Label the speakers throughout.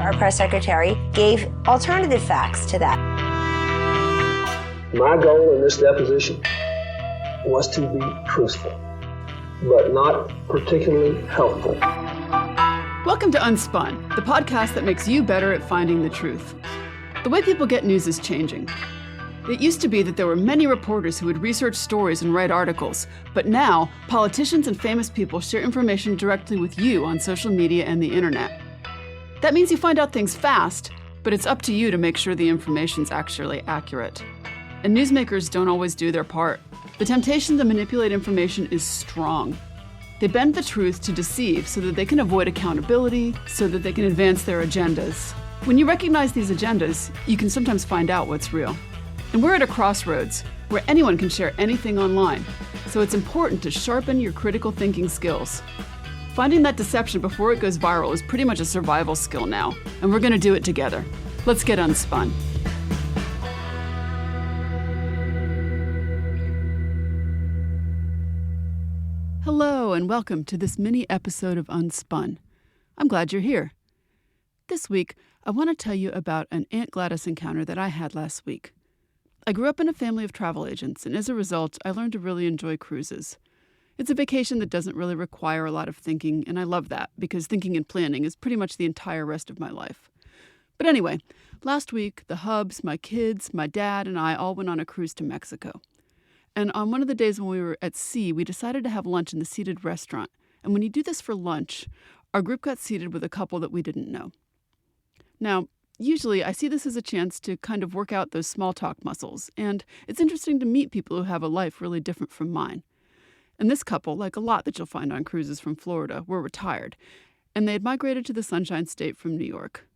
Speaker 1: our press secretary, gave alternative facts to that.
Speaker 2: My goal in this deposition was to be truthful, but not particularly helpful.
Speaker 3: Welcome to UnSpun, the podcast that makes you better at finding the truth. The way people get news is changing. It used to be that there were many reporters who would research stories and write articles, but now politicians and famous people share information directly with you on social media and the internet. That means you find out things fast, but it's up to you to make sure the information's actually accurate. And newsmakers don't always do their part. The temptation to manipulate information is strong. They bend the truth to deceive so that they can avoid accountability, so that they can advance their agendas. When you recognize these agendas, you can sometimes find out what's real. And we're at a crossroads where anyone can share anything online, so it's important to sharpen your critical thinking skills. Finding that deception before it goes viral is pretty much a survival skill now, and we're going to do it together. Let's get unspun. Hello, and welcome to this mini episode of UnSpun. I'm glad you're here. This week, I want to tell you about an Aunt Gladys encounter that I had last week. I grew up in a family of travel agents, and as a result, I learned to really enjoy cruises. It's a vacation that doesn't really require a lot of thinking, and I love that, because thinking and planning is pretty much the entire rest of my life. But anyway, last week, the Hubs, my kids, my dad, and I all went on a cruise to Mexico. And on one of the days when we were at sea, we decided to have lunch in the seated restaurant. And when you do this for lunch, our group got seated with a couple that we didn't know. Now, usually, I see this as a chance to kind of work out those small talk muscles, and it's interesting to meet people who have a life really different from mine. And this couple, like a lot that you'll find on cruises from Florida, were retired, and they had migrated to the Sunshine State from New York.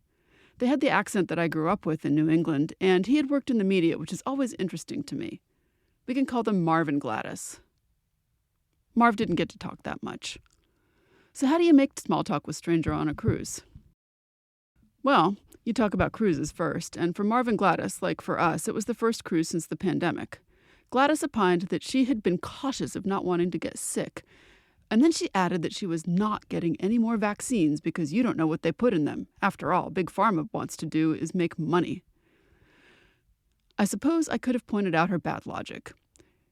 Speaker 3: They had the accent that I grew up with in New England, and he had worked in the media, which is always interesting to me. We can call them Marv and Gladys. Marv didn't get to talk that much. So how do you make small talk with a stranger on a cruise? Well, you talk about cruises first, and for Marv and Gladys, like for us, it was the first cruise since the pandemic. Gladys opined that she had been cautious of not wanting to get sick, and then she added that she was not getting any more vaccines because you don't know what they put in them. After all, Big Pharma wants to do is make money. I suppose I could have pointed out her bad logic.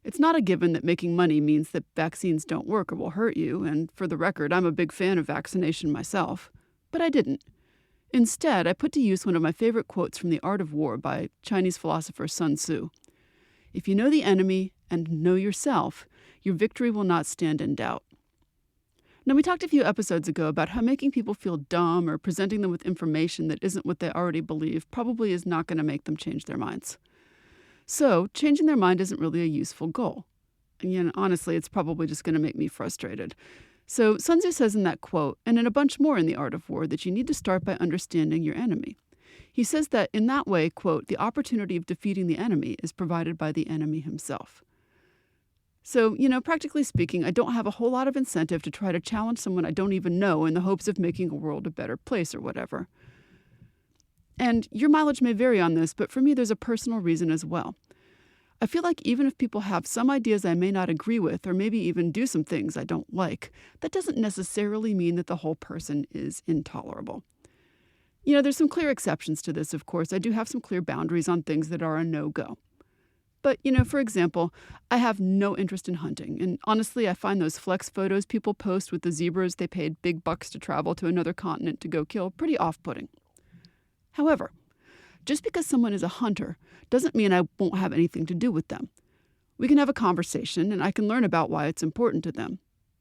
Speaker 3: It's not a given that making money means that vaccines don't work or will hurt you, and for the record, I'm a big fan of vaccination myself. But I didn't. Instead, I put to use one of my favorite quotes from The Art of War by Chinese philosopher Sun Tzu. If you know the enemy and know yourself, your victory will not stand in doubt. Now, we talked a few episodes ago about how making people feel dumb or presenting them with information that isn't what they already believe probably is not going to make them change their minds. So, changing their mind isn't really a useful goal. And honestly, it's probably just going to make me frustrated. So Sun Tzu says in that quote, and in a bunch more in The Art of War, that you need to start by understanding your enemy. He says that in that way, quote, the opportunity of defeating the enemy is provided by the enemy himself. So, practically speaking, I don't have a whole lot of incentive to try to challenge someone I don't even know in the hopes of making a world a better place or whatever. And your mileage may vary on this, but for me, there's a personal reason as well. I feel like even if people have some ideas I may not agree with, or maybe even do some things I don't like, that doesn't necessarily mean that the whole person is intolerable. There's some clear exceptions to this, of course. I do have some clear boundaries on things that are a no-go. But, for example, I have no interest in hunting. And honestly, I find those flex photos people post with the zebras they paid big bucks to travel to another continent to go kill pretty off-putting. However, just because someone is a hunter doesn't mean I won't have anything to do with them. We can have a conversation, and I can learn about why it's important to them.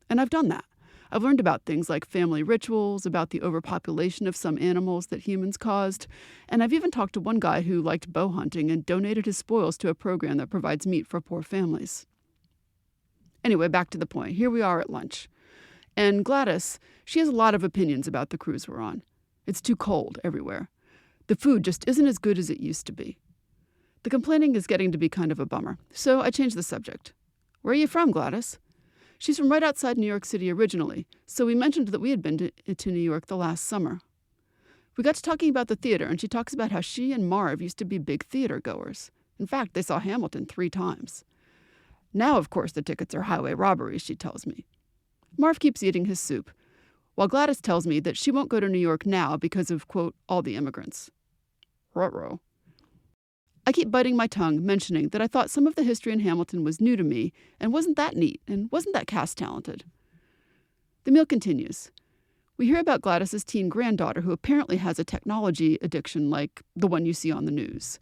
Speaker 3: And I've done that. I've learned about things like family rituals, about the overpopulation of some animals that humans caused, and I've even talked to one guy who liked bow hunting and donated his spoils to a program that provides meat for poor families. Anyway, back to the point. Here we are at lunch. And Gladys, she has a lot of opinions about the cruise we're on. It's too cold everywhere. The food just isn't as good as it used to be. The complaining is getting to be kind of a bummer, so I changed the subject. Where are you from, Gladys? She's from right outside New York City originally, so we mentioned that we had been to New York the last summer. We got to talking about the theater, and she talks about how she and Marv used to be big theater goers. In fact, they saw Hamilton 3 times. Now, of course, the tickets are highway robberies, she tells me. Marv keeps eating his soup. while Gladys tells me that she won't go to New York now because of, quote, all the immigrants. Ruh-roh. I keep biting my tongue, mentioning that I thought some of the history in Hamilton was new to me and wasn't that neat and wasn't that cast talented. The meal continues. We hear about Gladys's teen granddaughter who apparently has a technology addiction like the one you see on the news.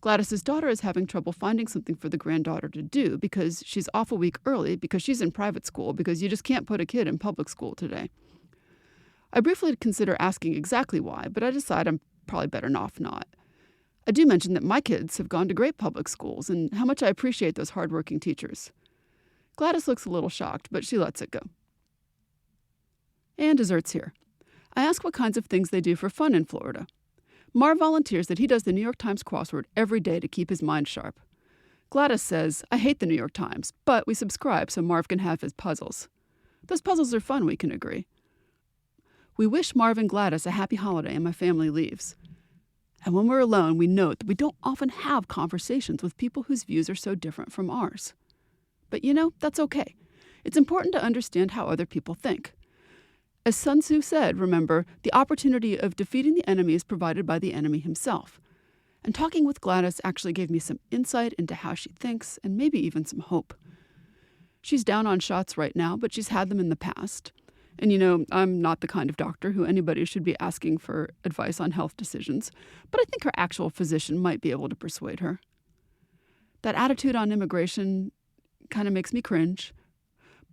Speaker 3: Gladys's daughter is having trouble finding something for the granddaughter to do because she's off a week early because she's in private school because you just can't put a kid in public school today. I briefly consider asking exactly why, but I decide I'm probably better off not. I do mention that my kids have gone to great public schools and how much I appreciate those hardworking teachers. Gladys looks a little shocked, but she lets it go. And dessert's here. I ask what kinds of things they do for fun in Florida. Marv volunteers that he does the New York Times crossword every day to keep his mind sharp. Gladys says, I hate the New York Times, but we subscribe so Marv can have his puzzles. Those puzzles are fun, we can agree. We wish Marv and Gladys a happy holiday and my family leaves. And when we're alone, we note that we don't often have conversations with people whose views are so different from ours. But that's okay. It's important to understand how other people think. As Sun Tzu said, remember, the opportunity of defeating the enemy is provided by the enemy himself. And talking with Gladys actually gave me some insight into how she thinks and maybe even some hope. She's down on shots right now, but she's had them in the past. And I'm not the kind of doctor who anybody should be asking for advice on health decisions, but I think her actual physician might be able to persuade her. That attitude on immigration kind of makes me cringe.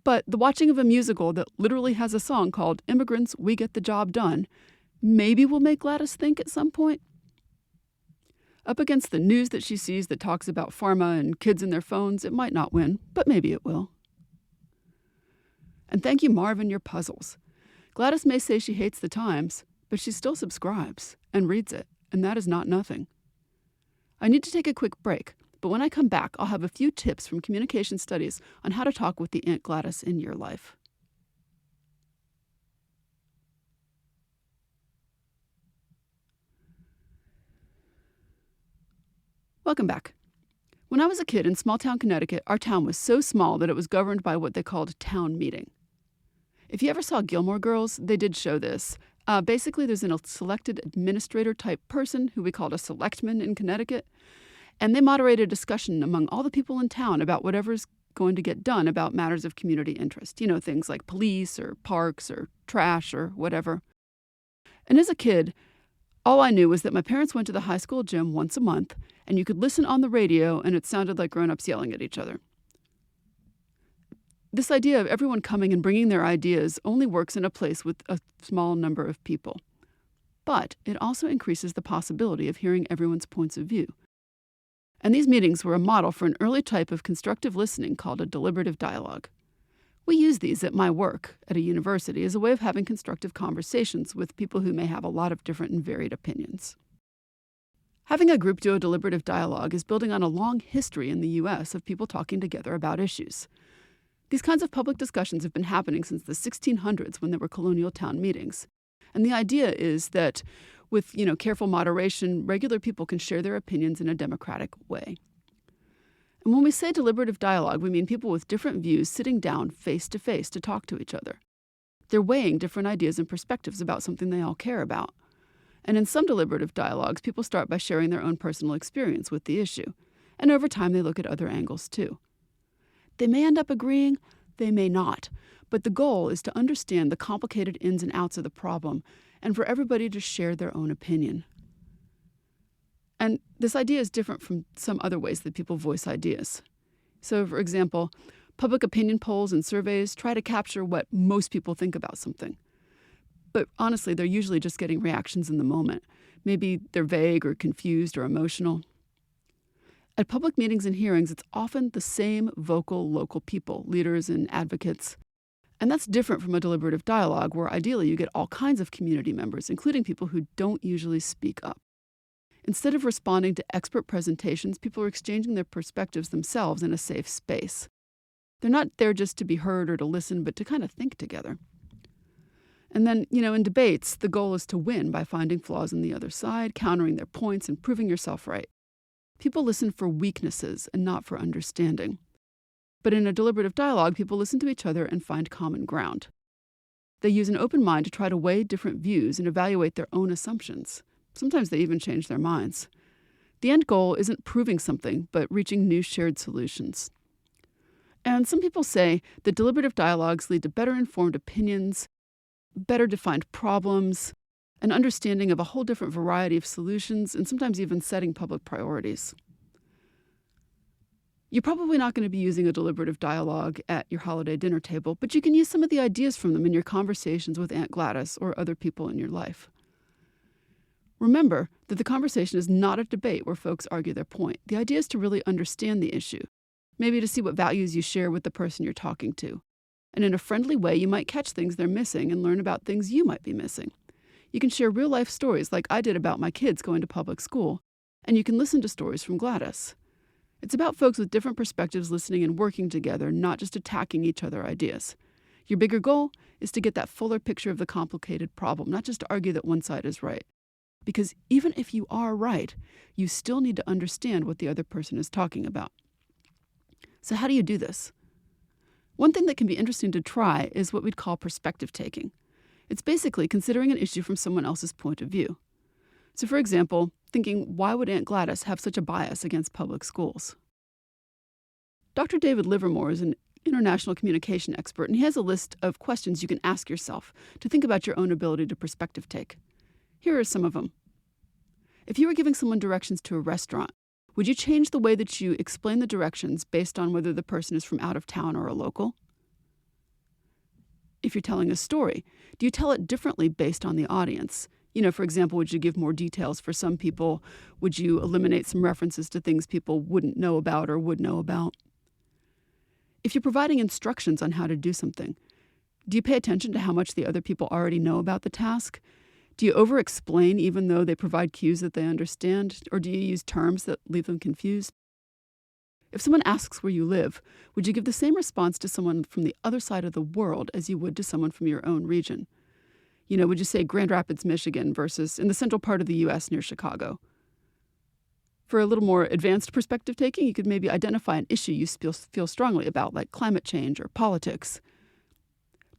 Speaker 3: But the watching of a musical that literally has a song called Immigrants, We Get the Job Done maybe will make Gladys think at some point. Up against the news that she sees that talks about pharma and kids and their phones, it might not win, but maybe it will. And thank you, Marv, and your puzzles. Gladys may say she hates the Times, but she still subscribes and reads it, and that is not nothing. I need to take a quick break. But when I come back, I'll have a few tips from communication studies on how to talk with the Aunt Gladys in your life. Welcome back. When I was a kid in small-town Connecticut, our town was so small that it was governed by what they called town meeting. If you ever saw Gilmore Girls, they did show this. Basically, there's a selected administrator-type person who we called a selectman in Connecticut, and they moderate a discussion among all the people in town about whatever's going to get done about matters of community interest. Things like police or parks or trash or whatever. And as a kid, all I knew was that my parents went to the high school gym once a month, and you could listen on the radio, and it sounded like grown-ups yelling at each other. This idea of everyone coming and bringing their ideas only works in a place with a small number of people. But it also increases the possibility of hearing everyone's points of view. And these meetings were a model for an early type of constructive listening called a deliberative dialogue. We use these at my work at a university as a way of having constructive conversations with people who may have a lot of different and varied opinions. Having a group do a deliberative dialogue is building on a long history in the U.S. of people talking together about issues. These kinds of public discussions have been happening since the 1600s when there were colonial town meetings. And the idea is that with, careful moderation, regular people can share their opinions in a democratic way. And when we say deliberative dialogue, we mean people with different views sitting down face to face to talk to each other. They're weighing different ideas and perspectives about something they all care about. And in some deliberative dialogues, people start by sharing their own personal experience with the issue. And over time, they look at other angles too. They may end up agreeing, they may not. But the goal is to understand the complicated ins and outs of the problem and for everybody to share their own opinion. And this idea is different from some other ways that people voice ideas. So, for example, public opinion polls and surveys try to capture what most people think about something. But honestly, they're usually just getting reactions in the moment. Maybe they're vague or confused or emotional. At public meetings and hearings, it's often the same vocal local people, leaders and advocates. And that's different from a deliberative dialogue where ideally you get all kinds of community members, including people who don't usually speak up. Instead of responding to expert presentations, people are exchanging their perspectives themselves in a safe space. They're not there just to be heard or to listen, but to kind of think together. And then, in debates, the goal is to win by finding flaws on the other side, countering their points, and proving yourself right. People listen for weaknesses and not for understanding. But in a deliberative dialogue, people listen to each other and find common ground. They use an open mind to try to weigh different views and evaluate their own assumptions. Sometimes they even change their minds. The end goal isn't proving something, but reaching new shared solutions. And some people say that deliberative dialogues lead to better informed opinions, better defined problems, an understanding of a whole different variety of solutions, and sometimes even setting public priorities. You're probably not going to be using a deliberative dialogue at your holiday dinner table, but you can use some of the ideas from them in your conversations with Aunt Gladys or other people in your life. Remember that the conversation is not a debate where folks argue their point. The idea is to really understand the issue, maybe to see what values you share with the person you're talking to. And in a friendly way, you might catch things they're missing and learn about things you might be missing. You can share real-life stories like I did about my kids going to public school, and you can listen to stories from Gladys. It's about folks with different perspectives listening and working together, not just attacking each other's ideas. Your bigger goal is to get that fuller picture of the complicated problem, not just to argue that one side is right. Because even if you are right, you still need to understand what the other person is talking about. So how do you do this? One thing that can be interesting to try is what we'd call perspective taking. It's basically considering an issue from someone else's point of view. So for example, thinking, why would Aunt Gladys have such a bias against public schools? Dr. David Livermore is an international communication expert, and he has a list of questions you can ask yourself to think about your own ability to perspective take. Here are some of them. If you were giving someone directions to a restaurant, would you change the way that you explain the directions based on whether the person is from out of town or a local? If you're telling a story, do you tell it differently based on the audience? For example, would you give more details for some people? Would you eliminate some references to things people wouldn't know about or would know about? If you're providing instructions on how to do something, do you pay attention to how much the other people already know about the task? Do you over-explain even though they provide cues that they understand? Or do you use terms that leave them confused? If someone asks where you live, would you give the same response to someone from the other side of the world as you would to someone from your own region? Would you say Grand Rapids, Michigan versus in the central part of the U.S. near Chicago? For a little more advanced perspective taking, you could maybe identify an issue you feel strongly about, like climate change or politics.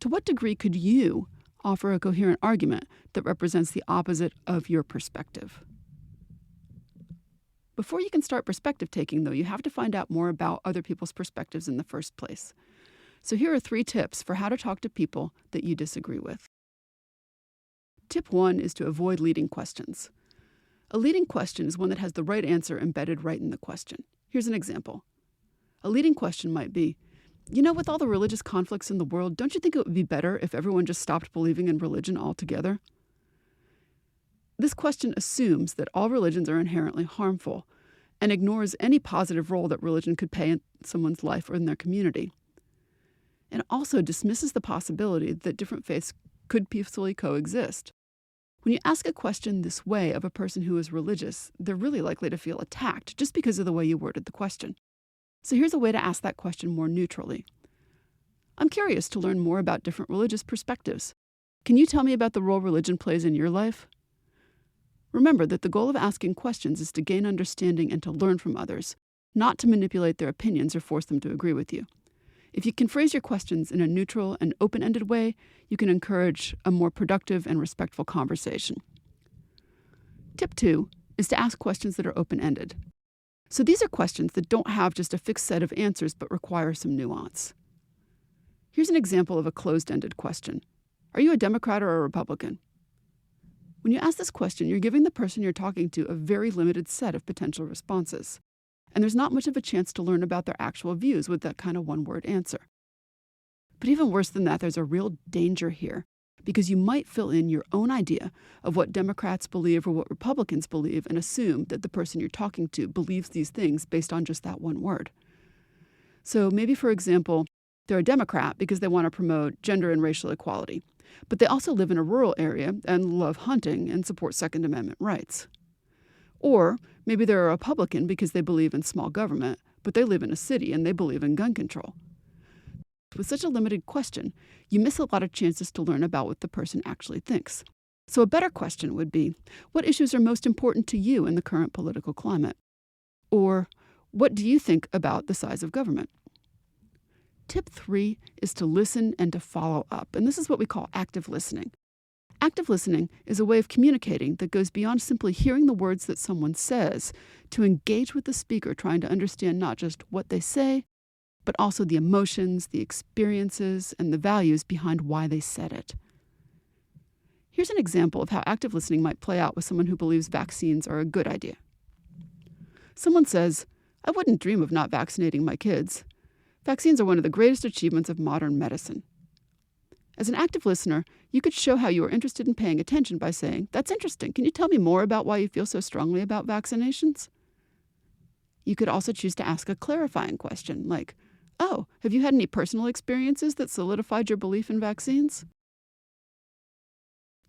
Speaker 3: To what degree could you offer a coherent argument that represents the opposite of your perspective? Before you can start perspective taking, though, you have to find out more about other people's perspectives in the first place. So here are 3 tips for how to talk to people that you disagree with. Tip 1 is to avoid leading questions. A leading question is one that has the right answer embedded right in the question. Here's an example. A leading question might be, with all the religious conflicts in the world, don't you think it would be better if everyone just stopped believing in religion altogether? This question assumes that all religions are inherently harmful and ignores any positive role that religion could play in someone's life or in their community. It also dismisses the possibility that different faiths could peacefully coexist. When you ask a question this way of a person who is religious, they're really likely to feel attacked just because of the way you worded the question. So here's a way to ask that question more neutrally. I'm curious to learn more about different religious perspectives. Can you tell me about the role religion plays in your life? Remember that the goal of asking questions is to gain understanding and to learn from others, not to manipulate their opinions or force them to agree with you. If you can phrase your questions in a neutral and open-ended way, you can encourage a more productive and respectful conversation. Tip 2 is to ask questions that are open-ended. So these are questions that don't have just a fixed set of answers but require some nuance. Here's an example of a closed-ended question. Are you a Democrat or a Republican? When you ask this question, you're giving the person you're talking to a very limited set of potential responses. And there's not much of a chance to learn about their actual views with that kind of one-word answer. But even worse than that, there's a real danger here, because you might fill in your own idea of what Democrats believe or what Republicans believe and assume that the person you're talking to believes these things based on just that one word. So maybe, for example, they're a Democrat because they want to promote gender and racial equality, but they also live in a rural area and love hunting and support Second Amendment rights. Or maybe they're a Republican because they believe in small government, but they live in a city and they believe in gun control. With such a limited question, you miss a lot of chances to learn about what the person actually thinks. So a better question would be, what issues are most important to you in the current political climate? Or, what do you think about the size of government? Tip 3 is to listen and to follow up, and this is what we call active listening. Active listening is a way of communicating that goes beyond simply hearing the words that someone says to engage with the speaker, trying to understand not just what they say, but also the emotions, the experiences, and the values behind why they said it. Here's an example of how active listening might play out with someone who believes vaccines are a good idea. Someone says, "I wouldn't dream of not vaccinating my kids. Vaccines are one of the greatest achievements of modern medicine." As an active listener, you could show how you are interested in paying attention by saying, "That's interesting. Can you tell me more about why you feel so strongly about vaccinations?" You could also choose to ask a clarifying question like, "Oh, have you had any personal experiences that solidified your belief in vaccines?"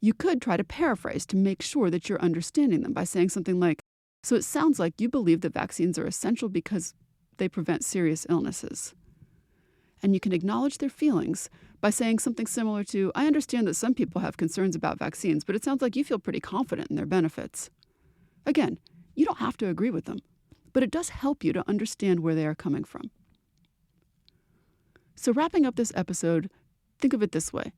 Speaker 3: You could try to paraphrase to make sure that you're understanding them by saying something like, "So it sounds like you believe that vaccines are essential because they prevent serious illnesses." And you can acknowledge their feelings by saying something similar to, "I understand that some people have concerns about vaccines, but it sounds like you feel pretty confident in their benefits." Again, you don't have to agree with them, but it does help you to understand where they are coming from. So wrapping up this episode, think of it this way.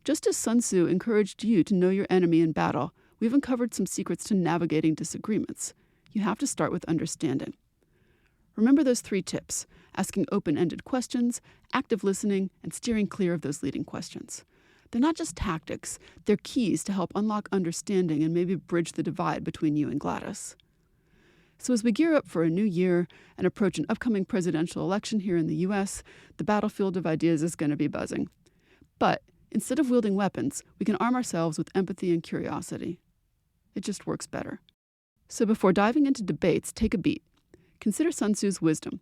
Speaker 3: Just as Sun Tzu encouraged you to know your enemy in battle, we've uncovered some secrets to navigating disagreements. You have to start with understanding. Remember those 3 tips: asking open-ended questions, active listening, and steering clear of those leading questions. They're not just tactics, they're keys to help unlock understanding and maybe bridge the divide between you and Gladys. So as we gear up for a new year and approach an upcoming presidential election here in the U.S., the battlefield of ideas is going to be buzzing. But instead of wielding weapons, we can arm ourselves with empathy and curiosity. It just works better. So before diving into debates, take a beat. Consider Sun Tzu's wisdom.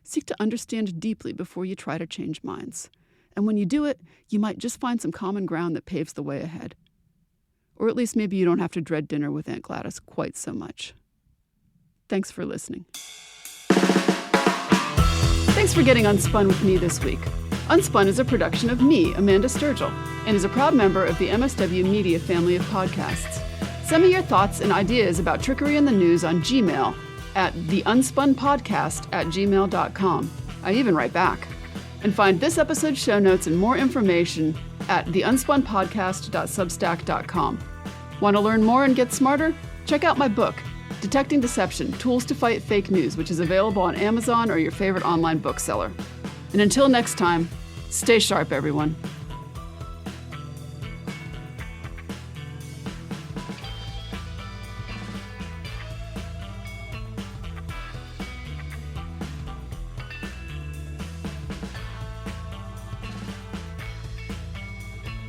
Speaker 3: Seek to understand deeply before you try to change minds. And when you do it, you might just find some common ground that paves the way ahead. Or at least maybe you don't have to dread dinner with Aunt Gladys quite so much. Thanks for listening. Thanks for getting UnSpun with me this week. UnSpun is a production of me, Amanda Sturgill, and is a proud member of the MSW Media family of podcasts. Send me your thoughts and ideas about trickery in the news on Gmail at theunspunpodcast@gmail.com. I even write back. And find this episode's show notes and more information at theunspunpodcast.substack.com. Want to learn more and get smarter? Check out my book, Detecting Deception: Tools to Fight Fake News, which is available on Amazon or your favorite online bookseller. And until next time, stay sharp, everyone.